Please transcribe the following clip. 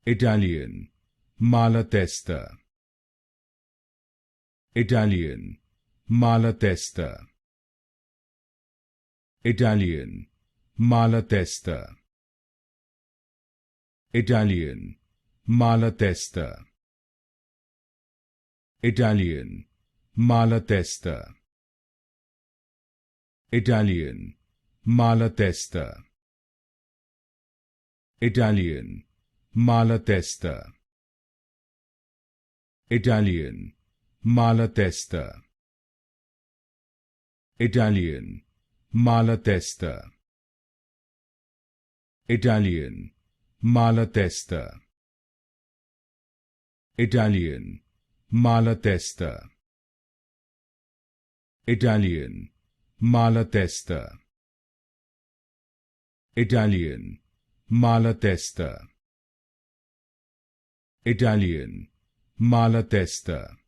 Italian, Malatesta. Italian, Malatesta. Italian, Malatesta. Italian, Malatesta. Italian, Malatesta. Italian, Malatesta. Italian, Malatesta. Italian, Malatesta. Italian, Malatesta. Italian, Malatesta. Italian, Malatesta. Italian, Malatesta. Italian, Malatesta. Italian, Malatesta.